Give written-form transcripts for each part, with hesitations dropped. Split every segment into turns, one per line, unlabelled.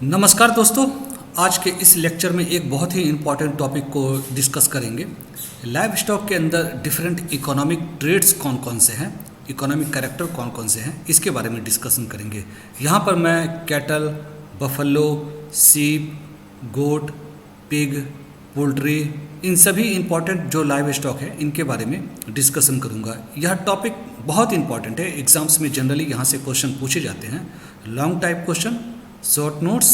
नमस्कार दोस्तों। आज के इस लेक्चर में एक बहुत ही इम्पॉर्टेंट टॉपिक को डिस्कस करेंगे। लाइव स्टॉक के अंदर डिफरेंट इकोनॉमिक ट्रेड्स कौन कौन से हैं, इकोनॉमिक कैरेक्टर कौन कौन से हैं, इसके बारे में डिस्कशन करेंगे। यहाँ पर मैं कैटल, बफलो, सीप, गोट, पिग, पोल्ट्री, इन सभी इम्पॉर्टेंट जो लाइव स्टॉक है इनके बारे में डिस्कशन करूँगा। यह टॉपिक बहुत इंपॉर्टेंट है। एग्जाम्स में जनरली यहाँ से क्वेश्चन पूछे जाते हैं, long type question, short notes,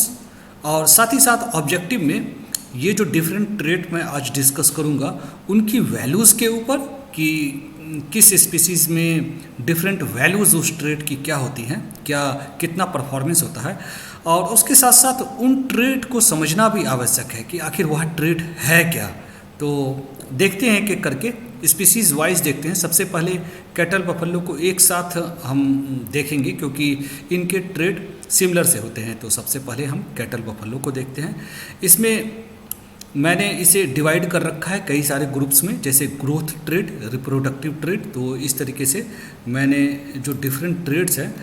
और साथ ही साथ ऑब्जेक्टिव में ये जो डिफरेंट ट्रेड मैं आज डिस्कस करूँगा उनकी वैल्यूज़ के ऊपर कि किस स्पीसीज़ में डिफरेंट वैल्यूज़ उस ट्रेड की क्या होती हैं, क्या कितना परफॉर्मेंस होता है, और उसके साथ साथ उन ट्रेड को समझना भी आवश्यक है कि आखिर वह ट्रेड है क्या। तो देखते हैं कि करके स्पीसीज़ वाइज देखते हैं। सबसे पहले कैटल बफलो को एक साथ हम देखेंगे क्योंकि इनके ट्रेड सिमिलर से होते हैं। तो सबसे पहले हम कैटल बफलो को देखते हैं। इसमें मैंने इसे डिवाइड कर रखा है कई सारे ग्रुप्स में, जैसे ग्रोथ ट्रेड, रिप्रोडक्टिव ट्रेड। तो इस तरीके से मैंने जो डिफरेंट ट्रेड्स हैं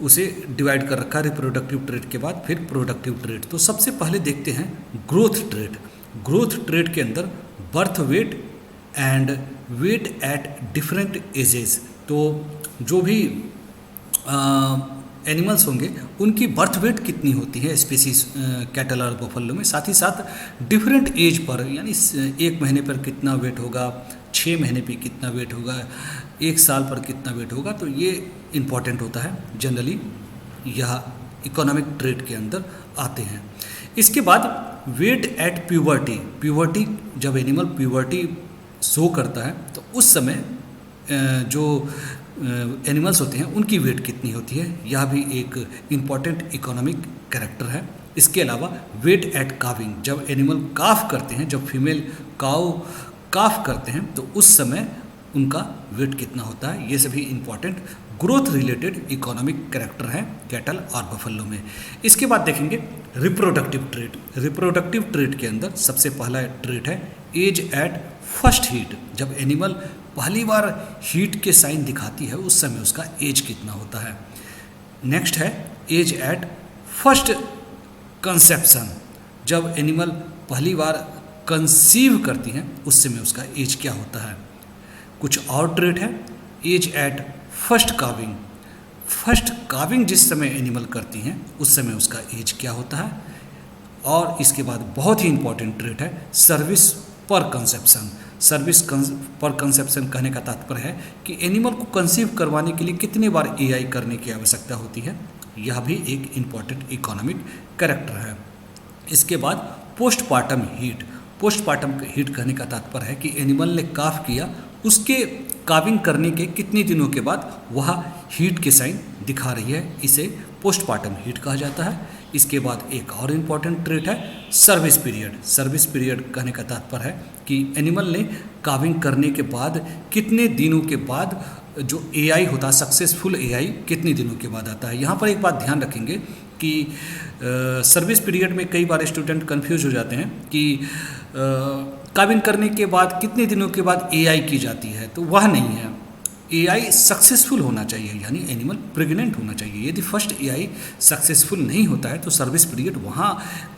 उसे डिवाइड कर रखा है। रिप्रोडक्टिव ट्रेड के बाद फिर प्रोडक्टिव ट्रेड। तो सबसे पहले देखते हैं ग्रोथ ट्रेड। ग्रोथ ट्रेड के अंदर birth weight and weight at different ages. तो जो भी एनिमल्स होंगे उनकी बर्थ वेट कितनी होती है स्पीसीज कैटल और बफलो में, साथ ही साथ डिफरेंट एज पर, यानी 1 महीने पर कितना वेट होगा, 6 महीने पे कितना वेट होगा, 1 साल पर कितना वेट होगा। तो ये इम्पॉर्टेंट होता है, जनरली यह इकोनॉमिक ट्रेड के अंदर आते हैं। इसके बाद वेट एट प्यूबर्टी। प्यूबर्टी, जब एनिमल प्यूबर्टी शो करता है तो उस समय जो एनिमल्स होते हैं उनकी वेट कितनी होती है, यह भी एक इम्पॉर्टेंट इकोनॉमिक कैरेक्टर है। इसके अलावा वेट एट काविंग, जब एनिमल काफ करते हैं, जब फीमेल काऊ काफ करते हैं तो उस समय उनका वेट कितना होता है, ये सभी important growth related economic character हैं कैटल और बफलो में। इसके बाद देखेंगे रिप्रोडक्टिव ट्रेड। रिप्रोडक्टिव ट्रेड के अंदर सबसे पहला ट्रेड है एज एट फर्स्ट हीट। जब एनिमल पहली बार हीट के साइन दिखाती है उस समय उसका एज कितना होता है। नेक्स्ट है एज एट फर्स्ट कंसेप्शन। जब एनिमल पहली बार कंसीव करती हैं उस समय उसका एज क्या होता है। कुछ और ट्रेड है age at first calving. First calving जिस समय एनिमल करती हैं उस समय उसका एज क्या होता है। और इसके बाद बहुत ही इंपॉर्टेंट ट्रेड है सर्विस पर कंसेप्शन। सर्विस पर कंसेप्शन कहने का तात्पर्य है कि एनिमल को कंसीव करवाने के लिए कितने बार एआई करने की आवश्यकता होती है। यह भी एक इम्पॉर्टेंट इकोनॉमिक कैरेक्टर है। इसके बाद पोस्टपार्टम हीट। पोस्टपार्टम हीट कहने का तात्पर्य है कि एनिमल ने काफ किया, उसके काविंग करने के कितने दिनों के बाद वह हीट के साइन दिखा रही है, इसे पोस्टपार्टम हीट कहा जाता है। इसके बाद एक और इम्पॉर्टेंट ट्रेट है सर्विस पीरियड। सर्विस पीरियड कहने का तात्पर्य है कि एनिमल ने काविंग करने के बाद कितने दिनों के बाद जो एआई होता है, सक्सेसफुल एआई कितने दिनों के बाद आता है। यहाँ पर एक बात ध्यान रखेंगे कि सर्विस पीरियड में कई बार स्टूडेंट कंफ्यूज हो जाते हैं कि काविंग करने के बाद कितने दिनों के बाद एआई की जाती है, तो वह नहीं है। एआई सक्सेसफुल होना चाहिए, यानी एनिमल प्रेग्नेंट होना चाहिए। यदि फर्स्ट एआई सक्सेसफुल नहीं होता है तो सर्विस पीरियड वहाँ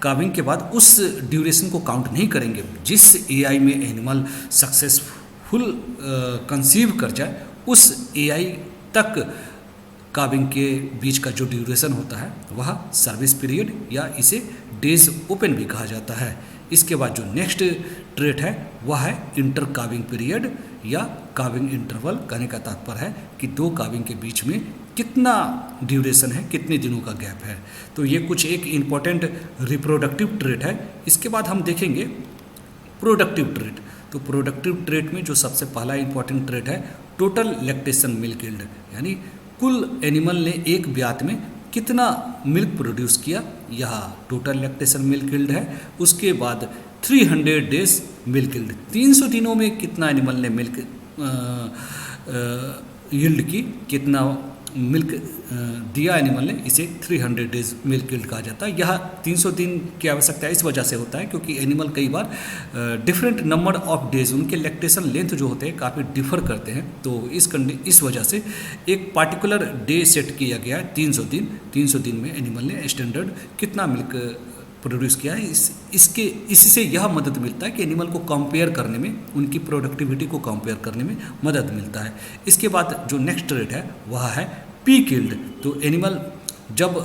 काविंग के बाद उस ड्यूरेशन को काउंट नहीं करेंगे। जिस एआई में एनिमल सक्सेसफुल कंसीव कर जाए उस एआई तक काविंग के बीच का जो ड्यूरेशन होता है वह सर्विस पीरियड या इसे डेज ओपन भी कहा जाता है। इसके बाद जो नेक्स्ट ट्रेट है वह है इंटर काविंग पीरियड या काविंग इंटरवल। कहने का तात्पर्य है कि 2 काविंग के बीच में कितना ड्यूरेशन है, कितने दिनों का गैप है। तो ये कुछ एक इम्पॉर्टेंट रिप्रोडक्टिव ट्रेट है। इसके बाद हम देखेंगे प्रोडक्टिव ट्रेट। तो प्रोडक्टिव ट्रेट में जो सबसे पहला इम्पॉर्टेंट ट्रेट है टोटल लैक्टेशन मिल्क यील्ड, यानी कुल एनिमल ने एक ब्यात में कितना मिल्क प्रोड्यूस किया, यह टोटल लैक्टेशन मिल्क यील्ड है। उसके बाद 300 डेज मिल्क यील्ड, 300 दिनों में कितना एनिमल ने मिल्क यील्ड की, कितना मिल्क दिया एनिमल ने, इसे 300 डेज मिल्क यील्ड कहा जाता है। यह 300 दिन की आवश्यकता इस वजह से होता है क्योंकि एनिमल कई बार डिफरेंट नंबर ऑफ डेज, उनके लैक्टेशन लेंथ जो होते हैं काफ़ी डिफर करते हैं। तो इस वजह से एक पार्टिकुलर डे सेट किया गया है 300 दिन। 300 दिन में एनिमल ने स्टैंडर्ड कितना मिल्क प्रोड्यूस किया है, इससे यह मदद मिलता है कि एनिमल को कंपेयर करने में, उनकी प्रोडक्टिविटी को कंपेयर करने में मदद मिलता है। इसके बाद जो नेक्स्ट रेट है वह है पीक यील्ड। तो एनिमल जब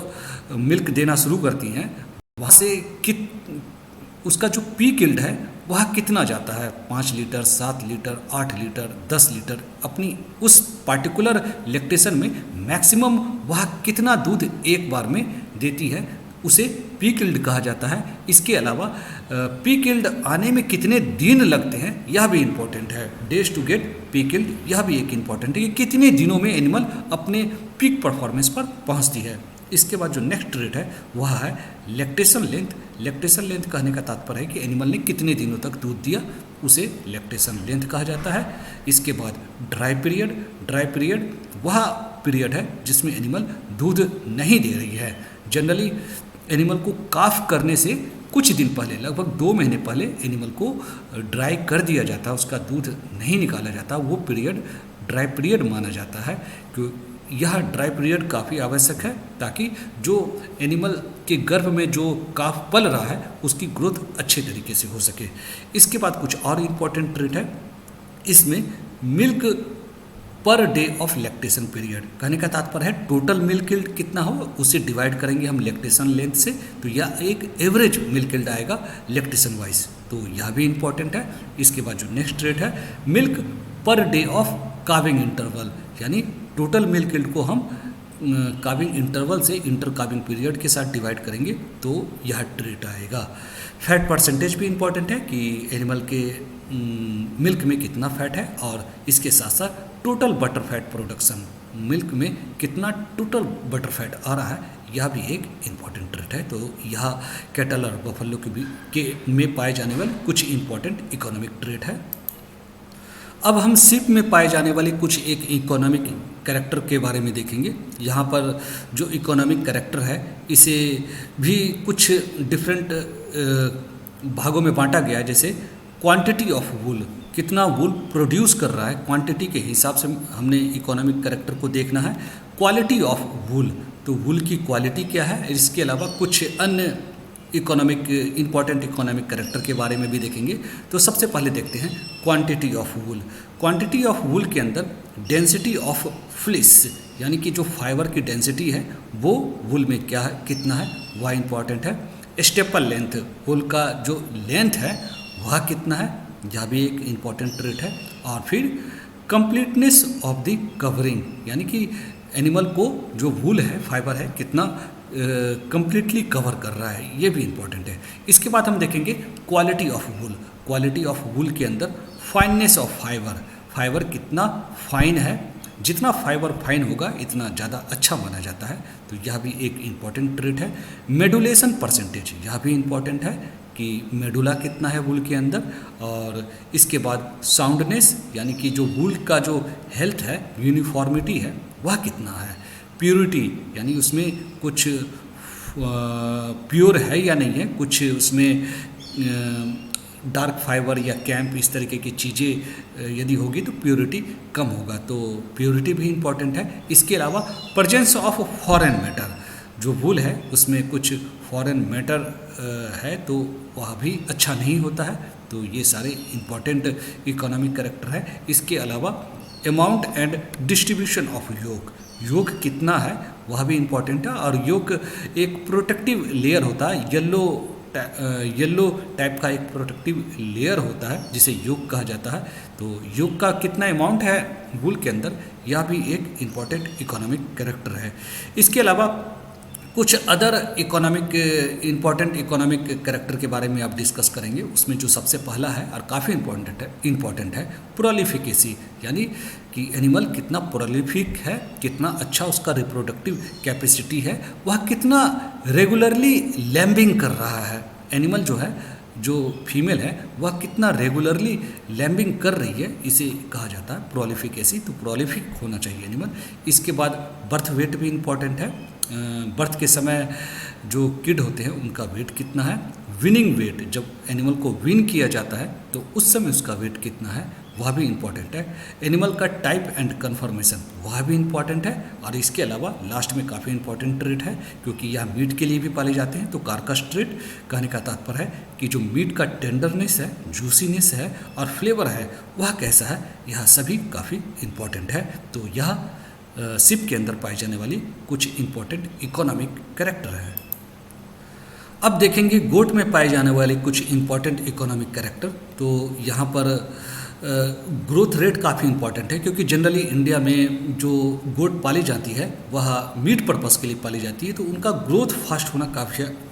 मिल्क देना शुरू करती हैं वहाँ से उसका जो पीक यील्ड है वह कितना जाता है, 5 लीटर, 7 लीटर, 8 लीटर, 10 लीटर, अपनी उस पार्टिकुलर लैक्टेशन में मैक्सिमम वह कितना दूध एक बार में देती है, उसे पीक यील्ड कहा जाता है। इसके अलावा पीक यील्ड आने में कितने दिन लगते हैं यह भी इम्पोर्टेंट है। Days to get peak yield, यह भी एक इम्पॉर्टेंट है कि कितने दिनों में एनिमल अपने पीक परफॉर्मेंस पर पहुंचती है। इसके बाद जो नेक्स्ट रेट है वह है लैक्टेशन लेंथ। लैक्टेशन लेंथ कहने का तात्पर्य है कि एनिमल ने कितने दिनों तक दूध दिया, उसे लैक्टेशन लेंथ कहा जाता है। इसके बाद ड्राई पीरियड। ड्राई पीरियड वह पीरियड है जिसमें एनिमल दूध नहीं दे रही है। जनरली एनिमल को काफ करने से कुछ दिन पहले, लगभग 2 महीने पहले एनिमल को ड्राई कर दिया जाता है, उसका दूध नहीं निकाला जाता, वो पीरियड ड्राई पीरियड माना जाता है। क्यों यह ड्राई पीरियड काफ़ी आवश्यक है ताकि जो एनिमल के गर्भ में जो काफ पल रहा है उसकी ग्रोथ अच्छे तरीके से हो सके। इसके बाद कुछ और इम्पोर्टेंट ट्रेट है, इसमें milk per day of lactation period. कहने का तात्पर्य है टोटल मिल्क यील्ड कितना हो उसे डिवाइड करेंगे हम लैक्टेशन लेंथ से, तो यह एक एवरेज मिल्क यील्ड आएगा लैक्टेशन वाइज, तो यह भी इम्पॉर्टेंट है। इसके बाद जो नेक्स्ट रेट है milk per day of calving interval, यानी टोटल मिल्क यील्ड को हम काविंग इंटरवल से इंटर काविंग पीरियड के साथ डिवाइड करेंगे तो यह ट्रेट आएगा। फैट परसेंटेज भी इम्पॉर्टेंट है कि एनिमल के मिल्क में कितना फैट है, और इसके साथ साथ total butter fat production, milk में कितना टोटल बटर फैट आ रहा है, यह भी एक इम्पॉर्टेंट ट्रेट है। तो यह कैटल और बफेलो में पाए जाने वाले कुछ इम्पॉर्टेंट इकोनॉमिक ट्रेट है। अब हम शिप में पाए जाने वाले कुछ एक इकोनॉमिक कैरेक्टर के बारे में देखेंगे। यहाँ पर जो इकोनॉमिक कैरेक्टर है इसे भी कुछ डिफरेंट भागों में बांटा गया है। जैसे क्वांटिटी ऑफ वूल, कितना वूल प्रोड्यूस कर रहा है, क्वांटिटी के हिसाब से हमने इकोनॉमिक कैरेक्टर को देखना है। क्वालिटी ऑफ वूल, तो वूल की क्वालिटी क्या है, इसके अलावा कुछ अन्य इम्पॉर्टेंट इकोनॉमिक कैरेक्टर के बारे में भी देखेंगे। तो सबसे पहले देखते हैं quantity of wool. Quantity of wool के अंदर डेंसिटी ऑफ फ्लिस, यानी कि जो फाइबर की डेंसिटी है वो वूल में क्या है, कितना है, वह इम्पॉर्टेंट है। स्टेपल लेंथ, वूल का जो लेंथ है वह कितना है, यह भी एक इम्पॉर्टेंट ट्रेट है। और फिर कंप्लीटनेस ऑफ द कवरिंग, यानी कि एनिमल को जो वूल है, फाइबर है, कितना कंप्लीटली कवर कर रहा है, ये भी इम्पॉर्टेंट है। इसके बाद हम देखेंगे quality of wool. Quality of wool के अंदर फाइननेस ऑफ फाइबर, फाइबर कितना फाइन है, जितना फाइबर फाइन होगा इतना ज़्यादा अच्छा माना जाता है, तो यह भी एक इम्पॉर्टेंट ट्रेट है। मेडुलेशन परसेंटेज, यह भी इम्पॉर्टेंट है कि मेडुला कितना है वूल के अंदर। और इसके बाद साउंडनेस, यानी कि जो वूल का जो हेल्थ है, यूनिफॉर्मिटी है, वह कितना है। प्योरिटी, यानी उसमें कुछ प्योर है या नहीं है, कुछ उसमें डार्क फाइबर या कैंप इस तरीके की चीज़ें यदि होगी तो प्योरिटी कम होगा, तो प्योरिटी भी इम्पॉर्टेंट है। इसके अलावा प्रेजेंस ऑफ फॉरेन मैटर, जो वूल है उसमें कुछ फॉरेन मैटर है तो वह भी अच्छा नहीं होता है, तो ये सारे इम्पॉर्टेंट इकोनॉमिक कैरेक्टर है। इसके अलावा अमाउंट एंड डिस्ट्रीब्यूशन ऑफ योग, योग कितना है वह भी इम्पॉर्टेंट है। और योग एक प्रोटेक्टिव लेयर होता है, येलो टाइप का एक प्रोटेक्टिव लेयर होता है जिसे योग कहा जाता है, तो योग का कितना अमाउंट है वूल के अंदर, यह भी एक इम्पॉर्टेंट इकोनॉमिक कैरेक्टर है। इसके अलावा कुछ अदर इम्पॉर्टेंट इकोनॉमिक कैरेक्टर के बारे में आप डिस्कस करेंगे। उसमें जो सबसे पहला है और काफ़ी इम्पॉर्टेंट है प्रोलिफिकेसी, यानी कि एनिमल कितना प्रोलिफिक है, कितना अच्छा उसका रिप्रोडक्टिव कैपेसिटी है, वह कितना रेगुलरली लैम्बिंग कर रहा है। एनिमल जो है जो फीमेल है वह कितना रेगुलरली लैम्बिंग कर रही है, इसे कहा जाता है प्रोलिफिकेसी। तो प्रोलिफिक होना चाहिए एनिमल। इसके बाद बर्थ वेट भी इम्पॉर्टेंट है। बर्थ के समय जो किड होते हैं उनका वेट कितना है। विनिंग वेट, जब एनिमल को विन किया जाता है तो उस समय उसका वेट कितना है, वह भी इम्पॉर्टेंट है। एनिमल का टाइप एंड कन्फर्मेशन, वह भी इम्पॉर्टेंट है। और इसके अलावा लास्ट में काफ़ी इम्पॉर्टेंट ट्रेट है, क्योंकि यह मीट के लिए भी पाले जाते हैं। तो कार्कस ट्रेट कहने का तात्पर्य है कि जो मीट का टेंडरनेस है, जूसीनेस है और फ्लेवर है वह कैसा है, यह सभी काफ़ी इम्पॉर्टेंट है। तो यह शिप के अंदर पाई जाने वाली कुछ इम्पॉर्टेंट इकोनॉमिक कैरेक्टर हैं। अब देखेंगे गोट में पाए जाने वाले कुछ इम्पॉर्टेंट इकोनॉमिक कैरेक्टर। तो यहाँ पर ग्रोथ रेट काफ़ी इम्पॉर्टेंट है, क्योंकि जनरली इंडिया में जो गोट पाली जाती है वह मीट पर्पस के लिए पाली जाती है, तो उनका ग्रोथ फास्ट होना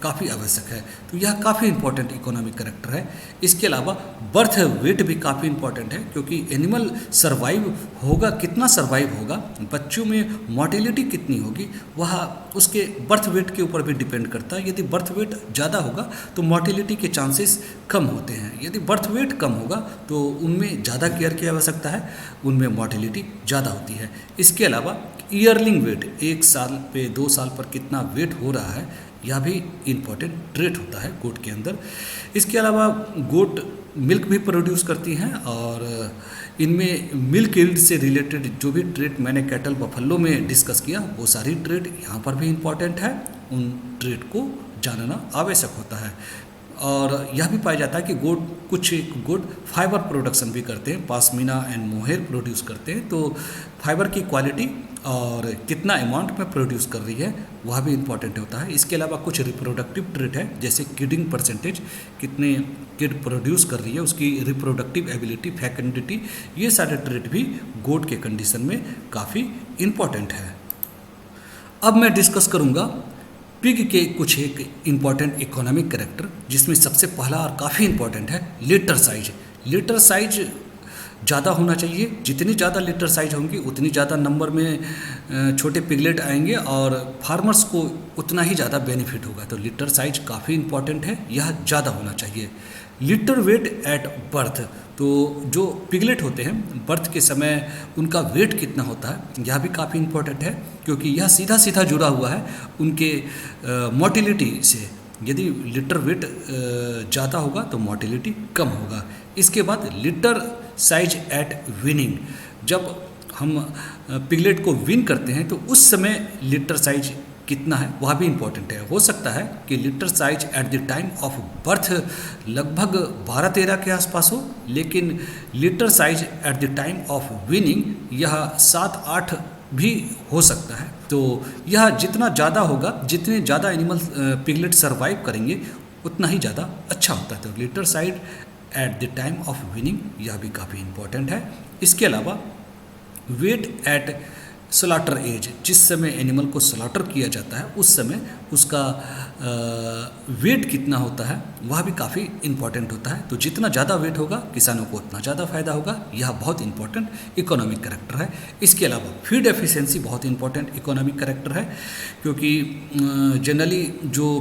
काफ़ी आवश्यक है। तो यह काफ़ी इम्पॉर्टेंट इकोनॉमिक कैरेक्टर है। इसके अलावा बर्थ वेट भी काफ़ी इम्पॉर्टेंट है, क्योंकि एनिमल सर्वाइव होगा, कितना सर्वाइव होगा, बच्चों में मोर्टेलिटी कितनी होगी, वह उसके बर्थ वेट के ऊपर भी डिपेंड करता है। यदि बर्थ वेट ज़्यादा होगा तो मोर्टेलिटी के चांसेस कम होते हैं। यदि बर्थ वेट कम होगा तो उनमें ज़्यादा केयर की आवश्यकता है, उनमें मोर्टेलिटी ज़्यादा होती है। इसके अलावा ईयरलिंग वेट, 1 साल पे 2 साल पर कितना वेट हो रहा है, यह भी इम्पॉर्टेंट ट्रेट होता है गोट के अंदर। इसके अलावा गोट मिल्क भी प्रोड्यूस करती हैं, और इनमें मिल्क यील्ड से रिलेटेड जो भी ट्रेट मैंने कैटल बफेलो में डिस्कस किया, वो सारी ट्रेट यहाँ पर भी इम्पॉर्टेंट है। उन ट्रेट को जानना आवश्यक होता है। और यह भी पाया जाता है कि कुछ गोट फाइबर प्रोडक्शन भी करते हैं, पासमीना एंड मोहेर प्रोड्यूस करते हैं। तो फाइबर की क्वालिटी और कितना अमाउंट में प्रोड्यूस कर रही है वह भी इम्पॉर्टेंट होता है। इसके अलावा कुछ रिप्रोडक्टिव ट्रेट है, जैसे किडिंग परसेंटेज, कितने किड प्रोड्यूस कर रही है, उसकी रिप्रोडक्टिव एबिलिटी, फैकेंडिटी, ये सारे ट्रेट भी गोट के कंडीशन में काफ़ी इम्पॉर्टेंट है। अब मैं डिस्कस करूँगा पिग के कुछ एक इम्पॉर्टेंट इकोनॉमिक कैरेक्टर, जिसमें सबसे पहला और काफ़ी इम्पॉर्टेंट है लिटर साइज। लिटर साइज ज़्यादा होना चाहिए। जितनी ज़्यादा लिटर साइज होंगी उतनी ज़्यादा नंबर में छोटे पिगलेट आएंगे और फार्मर्स को उतना ही ज़्यादा बेनिफिट होगा। तो लिटर साइज काफ़ी इम्पॉर्टेंट है, यह ज़्यादा होना चाहिए। लिटर वेट एट बर्थ, तो जो पिगलेट होते हैं बर्थ के समय उनका वेट कितना होता है, यह भी काफ़ी इम्पोर्टेंट है, क्योंकि यह सीधा सीधा जुड़ा हुआ है उनके मोर्टेलिटी से। यदि लिटर वेट ज़्यादा होगा तो मोर्टेलिटी कम होगा। इसके बाद लिटर साइज एट विनिंग, जब हम पिगलेट को विन करते हैं तो उस समय लिटर साइज कितना है वह भी इम्पोर्टेंट है। हो सकता है कि litre size at the time of birth लगभग 12-13 के आसपास हो, लेकिन litre size at the time of winning यह 7-8 भी हो सकता है। तो यह जितना ज़्यादा होगा, जितने ज़्यादा एनिमल पिगलेट सर्वाइव करेंगे उतना ही ज़्यादा अच्छा होता है। तो litre size at the time of winning यह भी काफ़ी इम्पोर्टेंट है। इसके अलावा वेट एट स्लॉटर एज, जिस समय एनिमल को स्लॉटर किया जाता है उस समय उसका वेट कितना होता है वह भी काफ़ी इम्पॉर्टेंट होता है। तो जितना ज़्यादा वेट होगा किसानों को उतना ज़्यादा फायदा होगा। यह बहुत इंपॉर्टेंट इकोनॉमिक कैरेक्टर है। इसके अलावा फीड एफिशिएंसी बहुत इंपॉर्टेंट इकोनॉमिक कैरेक्टर है, क्योंकि जनरली जो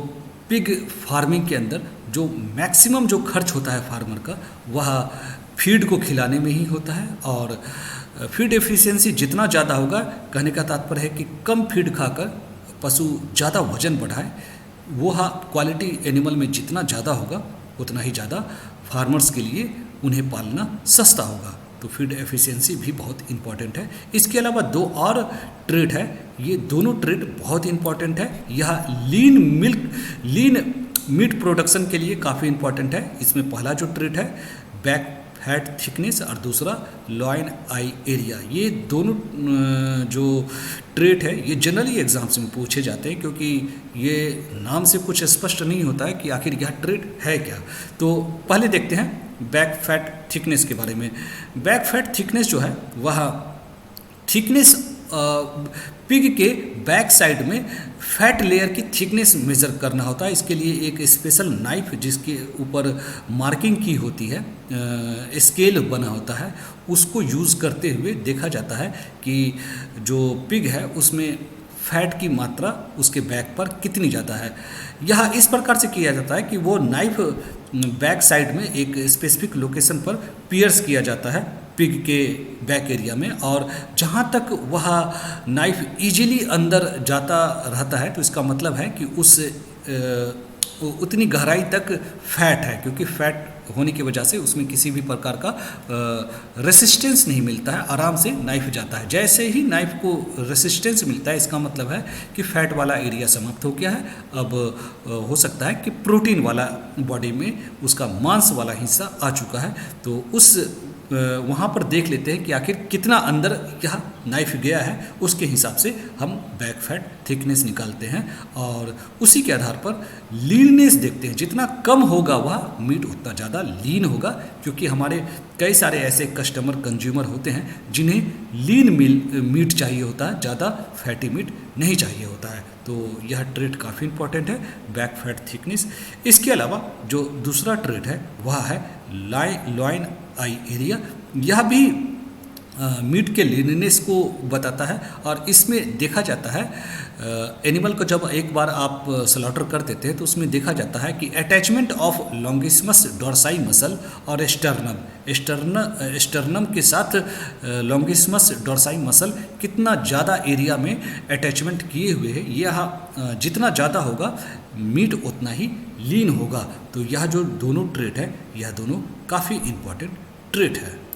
पिग फार्मिंग के अंदर जो मैक्सिमम जो खर्च होता है फार्मर का वह फीड को खिलाने में ही होता है। और फीड एफिशिएंसी जितना ज़्यादा होगा, कहने का तात्पर्य है कि कम फीड खाकर पशु ज़्यादा वजन बढ़ाए, वह क्वालिटी एनिमल में जितना ज़्यादा होगा उतना ही ज़्यादा फार्मर्स के लिए उन्हें पालना सस्ता होगा। तो फीड एफिशिएंसी भी बहुत इंपॉर्टेंट है। इसके अलावा 2 और ट्रेड है, ये दोनों ट्रेड बहुत इंपॉर्टेंट है। यह लीन मीट प्रोडक्शन के लिए काफ़ी इंपॉर्टेंट है। इसमें पहला जो ट्रेड है बैक फैट थिकनेस और दूसरा लॉइन आई एरिया। ये दोनों जो ट्रेट है ये जनरली एग्जाम्स में पूछे जाते हैं, क्योंकि ये नाम से कुछ स्पष्ट नहीं होता है कि आखिर यह ट्रेट है क्या। तो पहले देखते हैं बैक फैट थिकनेस के बारे में। बैक फैट थिकनेस जो है वह थिकनेस पिग के बैक साइड में फैट लेयर की थिकनेस मेज़र करना होता है। इसके लिए एक स्पेशल नाइफ जिसके ऊपर मार्किंग की होती है, स्केल बना होता है, उसको यूज़ करते हुए देखा जाता है कि जो पिग है उसमें फैट की मात्रा उसके बैक पर कितनी ज़्यादा है। यह इस प्रकार से किया जाता है कि वो नाइफ बैक साइड में एक स्पेसिफिक लोकेशन पर पियर्स किया जाता है पिग के बैक एरिया में, और जहाँ तक वह नाइफ इजीली अंदर जाता रहता है तो इसका मतलब है कि उस उतनी गहराई तक फैट है, क्योंकि फैट होने की वजह से उसमें किसी भी प्रकार का रेसिस्टेंस नहीं मिलता है, आराम से नाइफ जाता है। जैसे ही नाइफ को रेसिस्टेंस मिलता है इसका मतलब है कि फैट वाला एरिया समाप्त हो गया है। अब हो सकता है कि प्रोटीन वाला बॉडी में उसका मांस वाला हिस्सा आ चुका है, तो उस वहाँ पर देख लेते हैं कि आखिर कितना अंदर यह नाइफ गया है, उसके हिसाब से हम बैक फैट थिकनेस निकालते हैं और उसी के आधार पर लीननेस देखते हैं। जितना कम होगा वह मीट उतना ज़्यादा लीन होगा, क्योंकि हमारे कई सारे ऐसे कस्टमर कंज्यूमर होते हैं जिन्हें लीन मीट चाहिए होता है, ज़्यादा फैटी मीट नहीं चाहिए होता है। तो यह ट्रेट काफ़ी इंपॉर्टेंट है, बैक फैट थिकनेस। इसके अलावा जो दूसरा ट्रेट है वह है लॉइन आई एरिया। यह भी मीट के लीननेस को बताता है और इसमें देखा जाता है एनिमल को जब एक बार आप स्लॉटर कर देते हैं तो उसमें देखा जाता है कि अटैचमेंट ऑफ लॉन्गिस्मस डोर्साई मसल और स्टर्नम के साथ लॉन्गिस्मस डोर्साई मसल कितना ज़्यादा एरिया में अटैचमेंट किए हुए है। यह जितना ज़्यादा होगा मीट उतना ही लीन होगा। तो यह जो दोनों ट्रेट है यह दोनों काफ़ी इम्पॉर्टेंट ट्रेट है।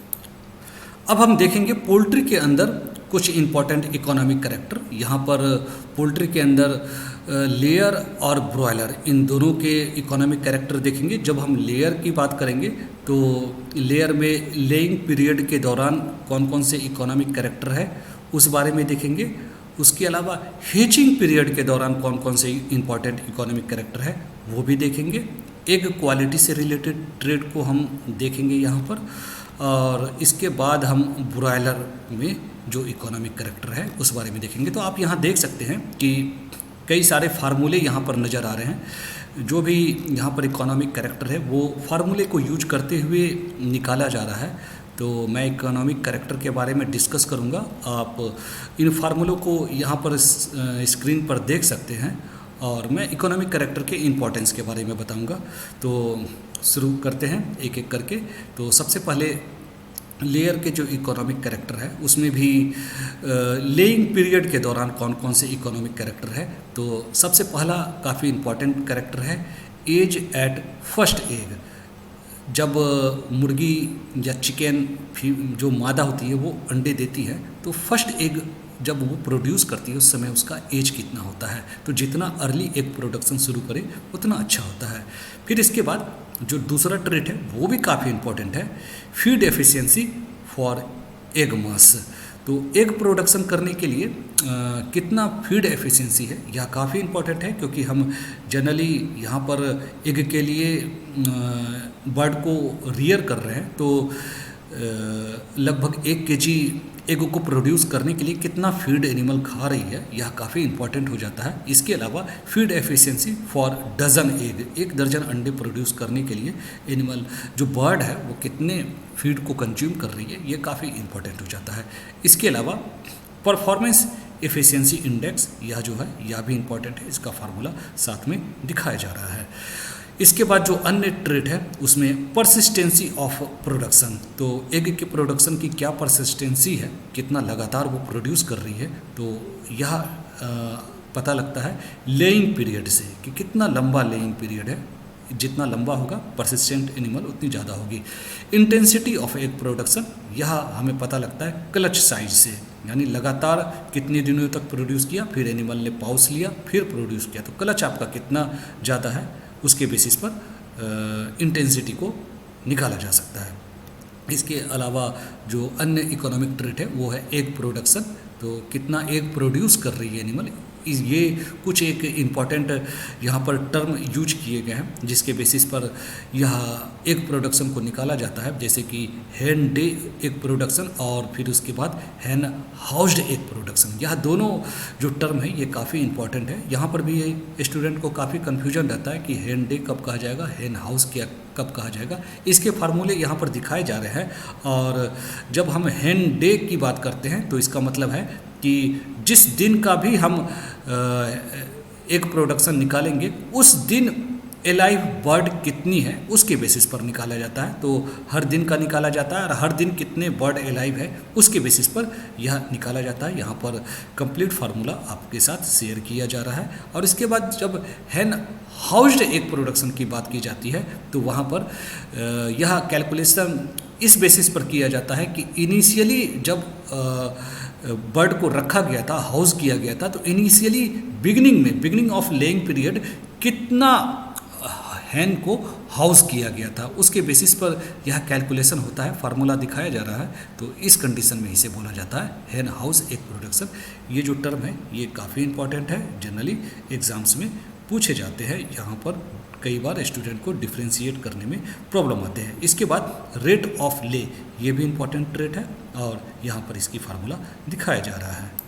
अब हम देखेंगे पोल्ट्री के अंदर कुछ इम्पॉर्टेंट इकोनॉमिक कैरेक्टर। यहाँ पर पोल्ट्री के अंदर लेयर और ब्रॉयलर इन दोनों के इकोनॉमिक कैरेक्टर देखेंगे। जब हम लेयर की बात करेंगे तो लेयर में लेइंग पीरियड के दौरान कौन कौन से इकोनॉमिक कैरेक्टर है उस बारे में देखेंगे। उसके अलावा हेचिंग पीरियड के दौरान कौन कौन से इम्पॉर्टेंट इकोनॉमिक कैरेक्टर है वो भी देखेंगे। एग क्वालिटी से रिलेटेड ट्रेड को हम देखेंगे यहाँ पर, और इसके बाद हम ब्रॉयलर में जो इकोनॉमिक कैरेक्टर है उस बारे में देखेंगे। तो आप यहाँ देख सकते हैं कि कई सारे फार्मूले यहाँ पर नज़र आ रहे हैं। जो भी यहाँ पर इकोनॉमिक कैरेक्टर है वो फार्मूले को यूज करते हुए निकाला जा रहा है। तो मैं इकोनॉमिक कैरेक्टर के बारे में डिस्कस करूँगा। आप इन फार्मूलों को यहाँ पर स्क्रीन पर देख सकते हैं और मैं इकोनॉमिक कैरेक्टर के इम्पोर्टेंस के बारे में बताऊँगा। तो शुरू करते हैं एक एक करके। तो सबसे पहले लेयर के जो इकोनॉमिक कैरेक्टर है उसमें भी लेइंग पीरियड के दौरान कौन कौन से इकोनॉमिक कैरेक्टर है। तो सबसे पहला काफ़ी इम्पॉर्टेंट कैरेक्टर है एज एट फर्स्ट एग। जब मुर्गी या चिकन जो मादा होती है वो अंडे देती है तो फर्स्ट एग जब वो प्रोड्यूस करती है उस समय उसका एज कितना होता है। तो जितना अर्ली एग प्रोडक्शन शुरू करे उतना अच्छा होता है। फिर इसके बाद जो दूसरा ट्रेट है वो भी काफ़ी इम्पोर्टेंट है, फीड एफिशिएंसी फॉर एग मास। तो एग प्रोडक्शन करने के लिए कितना फीड एफिशिएंसी है यह काफ़ी इम्पोर्टेंट है, क्योंकि हम जनरली यहाँ पर एग के लिए बर्ड को रियर कर रहे हैं। तो लगभग 1 kg एग को प्रोड्यूस करने के लिए कितना फीड एनिमल खा रही है यह काफ़ी इंपॉर्टेंट हो जाता है। इसके अलावा feed efficiency for dozen egg, 1 दर्जन अंडे प्रोड्यूस करने के लिए एनिमल जो बर्ड है वो कितने फीड को कंज्यूम कर रही है ये काफ़ी इंपॉर्टेंट हो जाता है। इसके अलावा परफॉर्मेंस एफिशिएंसी इंडेक्स यह जो है यह भी इंपॉर्टेंट है, इसका फार्मूला साथ में दिखाया जा रहा है। इसके बाद जो अन्य ट्रेट है उसमें परसिस्टेंसी ऑफ प्रोडक्शन। तो एग के प्रोडक्शन की क्या परसिस्टेंसी है, कितना लगातार वो प्रोड्यूस कर रही है, तो यह पता लगता है लेइंग पीरियड से कि कितना लंबा लेइंग पीरियड है। जितना लंबा होगा परसिस्टेंट एनिमल उतनी ज़्यादा होगी। इंटेंसिटी ऑफ एग प्रोडक्शन यह हमें पता लगता है क्लच साइज से, यानी लगातार कितने दिनों तक प्रोड्यूस किया, फिर एनिमल ने पॉज लिया, फिर प्रोड्यूस किया, तो क्लच आपका कितना ज़्यादा है उसके बेसिस पर इंटेंसिटी को निकाला जा सकता है। इसके अलावा जो अन्य इकोनॉमिक ट्रेट है वो है एग प्रोडक्शन। तो कितना एग प्रोड्यूस कर रही है एनिमल, ये कुछ एक इम्पॉर्टेंट यहाँ पर टर्म यूज किए गए हैं जिसके बेसिस पर यह एग प्रोडक्शन को निकाला जाता है। जैसे कि हैन डे एग प्रोडक्शन और फिर उसके बाद हैन हाउस्ड एग प्रोडक्शन, यह दोनों जो टर्म है ये काफ़ी इंपॉर्टेंट है। यहाँ पर भी स्टूडेंट को काफ़ी कन्फ्यूजन रहता है कि हैन डे कब कहा जाएगा, हैन हाउस क्या कब कहा जाएगा, इसके फार्मूले यहाँ पर दिखाए जा रहे हैं। और जब हम हेन डे की बात करते हैं तो इसका मतलब है कि जिस दिन का भी हम एक प्रोडक्शन निकालेंगे उस दिन एलाइव बर्ड कितनी है उसके बेसिस पर निकाला जाता है। तो हर दिन का निकाला जाता है और हर दिन कितने बर्ड एलाइव है उसके बेसिस पर यह निकाला जाता है। यहाँ पर कंप्लीट फार्मूला आपके साथ शेयर किया जा रहा है। और इसके बाद जब हेन हाउस्ड एक प्रोडक्शन की बात की जाती है तो वहाँ पर यह कैलकुलेशन इस बेसिस पर किया जाता है कि इनिशियली जब बर्ड को रखा गया था, हाउस किया गया था, तो initially beginning of laying period कितना हैन को हाउस किया गया था उसके बेसिस पर यह कैलकुलेशन होता है, फार्मूला दिखाया जा रहा है। तो इस कंडीशन में इसे बोला जाता है हैन हाउस एक प्रोडक्शन। ये जो टर्म है ये काफ़ी इंपॉर्टेंट है, जनरली एग्जाम्स में पूछे जाते हैं। यहाँ पर कई बार स्टूडेंट को डिफ्रेंशिएट करने में प्रॉब्लम आते हैं। इसके बाद रेट ऑफ ले, ये भी इंपॉर्टेंट रेट है और यहाँ पर इसकी फार्मूला दिखाया जा रहा है।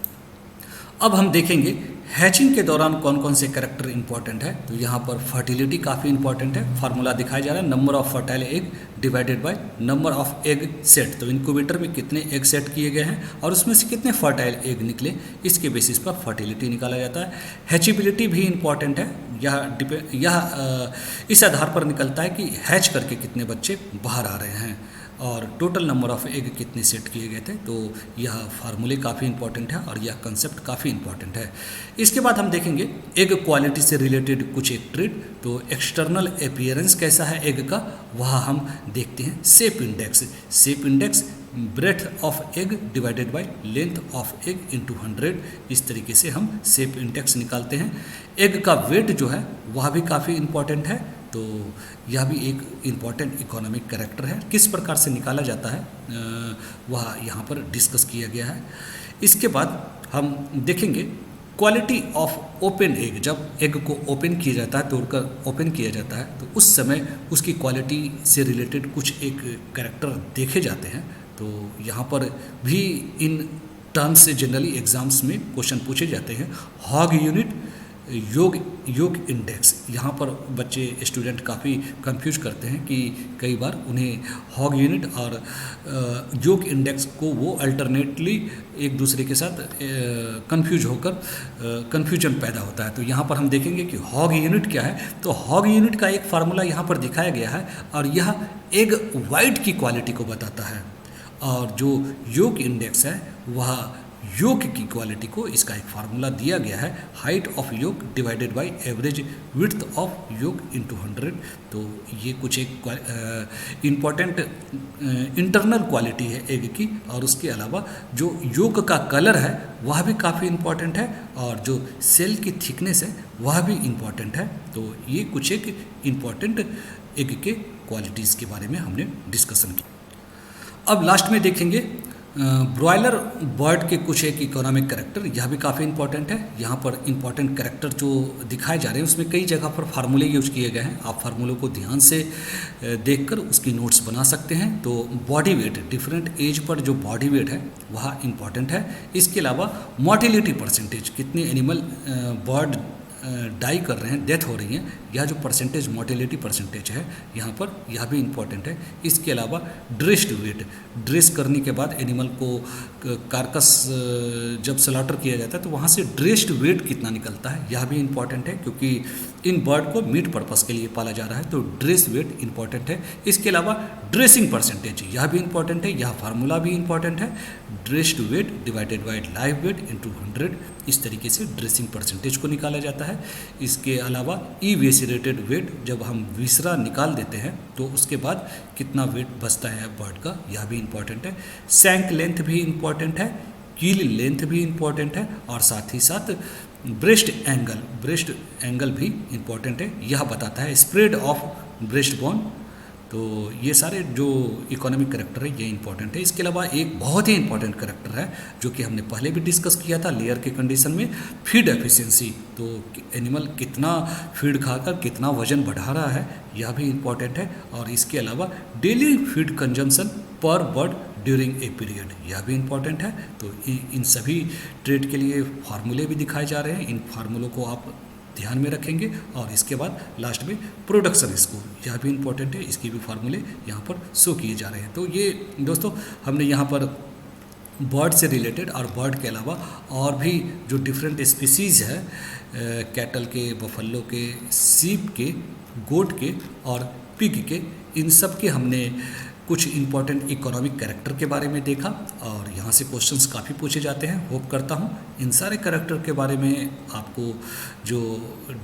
अब हम देखेंगे हैचिंग के दौरान कौन कौन से कैरेक्टर इंपॉर्टेंट है। तो यहाँ पर फर्टिलिटी काफ़ी इंपॉर्टेंट है, फार्मूला दिखाया जा रहा है number of fertile egg divided by number of egg set. तो इनक्यूबेटर में कितने एग सेट किए गए हैं और उसमें से कितने फर्टाइल एग निकले, इसके बेसिस पर फर्टिलिटी निकाला जाता है। हैचिबिलिटी भी इंपॉर्टेंट है, यह इस आधार पर निकलता है कि हैच करके कितने बच्चे बाहर आ रहे हैं और टोटल नंबर ऑफ एग कितने सेट किए गए थे। तो यह फार्मूले काफ़ी इंपॉर्टेंट है और यह कंसेप्ट काफ़ी इंपॉर्टेंट है। इसके बाद हम देखेंगे एग क्वालिटी से रिलेटेड कुछ एक ट्रेड। तो एक्सटर्नल अपीयरेंस कैसा है एग का, वह हम देखते हैं। Shape index breadth of egg divided by length of egg into 100, इस तरीके से हम शेप इंडेक्स निकालते हैं। एग का वेट जो है वह भी काफ़ी इंपॉर्टेंट है, तो यह भी एक इम्पॉर्टेंट इकोनॉमिक कैरेक्टर है। किस प्रकार से निकाला जाता है वह यहाँ पर डिस्कस किया गया है। इसके बाद हम देखेंगे क्वालिटी ऑफ ओपन एग। जब एग को ओपन किया जाता है, तोड़कर ओपन किया जाता है, तो उस समय उसकी क्वालिटी से रिलेटेड कुछ एक कैरेक्टर देखे जाते हैं। तो यहाँ पर भी इन टर्म्स से जनरली एग्जाम्स में क्वेश्चन पूछे जाते हैं। हॉग यूनिट, योग इंडेक्स, यहाँ पर बच्चे स्टूडेंट काफ़ी कंफ्यूज करते हैं कि कई बार उन्हें हॉग यूनिट और योग इंडेक्स को वो अल्टरनेटली एक दूसरे के साथ कंफ्यूज होकर कंफ्यूजन पैदा होता है। तो यहाँ पर हम देखेंगे कि हॉग यूनिट क्या है। तो हॉग यूनिट का एक फार्मूला यहाँ पर दिखाया गया है और यह एग वाइट की क्वालिटी को बताता है और जो योग इंडेक्स है वह योग की क्वालिटी को, इसका एक फार्मूला दिया गया है हाइट ऑफ योग divided by average width of योग इंटू 100। तो ये कुछ एक इम्पॉर्टेंट इंटरनल क्वालिटी है एग की। और उसके अलावा जो योग का कलर है वह भी काफ़ी इम्पॉर्टेंट है और जो सेल की थिकनेस है वह भी इम्पॉर्टेंट है। तो ये कुछ एक इम्पॉर्टेंट एग के क्वालिटीज़ के बारे में हमने डिस्कशन की। अब लास्ट में देखेंगे ब्रॉयलर बर्ड के कुछ एक इकोनॉमिक कैरेक्टर, यह भी काफ़ी इंपॉर्टेंट है। यहाँ पर इंपॉर्टेंट कैरेक्टर जो दिखाए जा रहे हैं उसमें कई जगह पर फार्मूले यूज किए गए हैं। आप फार्मूलों को ध्यान से देखकर उसकी नोट्स बना सकते हैं। तो body weight, different as per जो बॉडी वेट है वह इंपॉर्टेंट है। इसके अलावा मोर्टेलिटी परसेंटेज, कितने एनिमल बर्ड डाई कर रहे हैं, डेथ हो रही हैं, यह जो परसेंटेज मोर्टेलिटी परसेंटेज है यहाँ पर, यह भी इम्पॉर्टेंट है। इसके अलावा ड्रेस्ड वेट, ड्रेस करने के बाद एनिमल को कारकस जब स्लॉटर किया जाता है तो वहाँ से ड्रेस्ड वेट कितना निकलता है, यह भी इम्पॉर्टेंट है क्योंकि इन बर्ड को मीट पर्पस के लिए पाला जा रहा है। तो ड्रेस वेट इंपॉर्टेंट है। इसके अलावा ड्रेसिंग परसेंटेज, यह भी इंपॉर्टेंट है, यह फार्मूला भी इंपॉर्टेंट है। Dressed weight divided by live weight into 100, इस तरीके से ड्रेसिंग परसेंटेज को निकाला जाता है। इसके अलावा इवेसिरेटेड वेट, जब हम विसरा निकाल देते हैं तो उसके बाद कितना वेट बचता है बर्ड का, यह भी इंपॉर्टेंट है। सैंक लेंथ भी इंपॉर्टेंट है, कील लेंथ भी इंपॉर्टेंट है और साथ ही साथ ब्रेस्ट एंगल भी इंपॉर्टेंट है। यह बताता है स्प्रेड ऑफ ब्रेस्ट बोन। तो ये सारे जो इकोनॉमिक कैरेक्टर है ये इंपॉर्टेंट है। इसके अलावा एक बहुत ही इंपॉर्टेंट कैरेक्टर है जो कि हमने पहले भी डिस्कस किया था लेयर के कंडीशन में, फीड एफिशिएंसी। तो एनिमल कितना फीड खाकर कितना वजन बढ़ा रहा है, यह भी इंपॉर्टेंट है। और इसके अलावा डेली फीड कंजम्पशन पर बर्ड ड्यूरिंग ए पीरियड, यह भी इंपॉर्टेंट है। तो इन सभी ट्रेड के लिए फार्मूले भी दिखाए जा रहे हैं। इन फार्मूलों को आप ध्यान में रखेंगे। और इसके बाद लास्ट में प्रोडक्शन स्कोर, यह भी इम्पोर्टेंट है, इसके भी फार्मूले यहाँ पर शो किए जा रहे हैं। तो ये दोस्तों हमने यहाँ पर बर्ड से रिलेटेड और बर्ड के अलावा और भी जो डिफरेंट स्पीसीज़ है कैटल के, बफेलो के, सीप के, गोट के और पिग के, इन सब के हमने कुछ इम्पॉर्टेंट इकोनॉमिक कैरेक्टर के बारे में देखा और यहाँ से क्वेश्चंस काफ़ी पूछे जाते हैं। होप करता हूँ इन सारे कैरेक्टर के बारे में आपको जो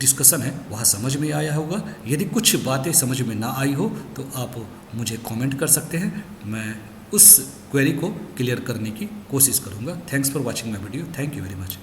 डिस्कशन है वह समझ में आया होगा। यदि कुछ बातें समझ में ना आई हो तो आप मुझे कमेंट कर सकते हैं, मैं उस क्वेरी को क्लियर करने की कोशिश करूँगा। Thanks for watching my video. Thank you very much.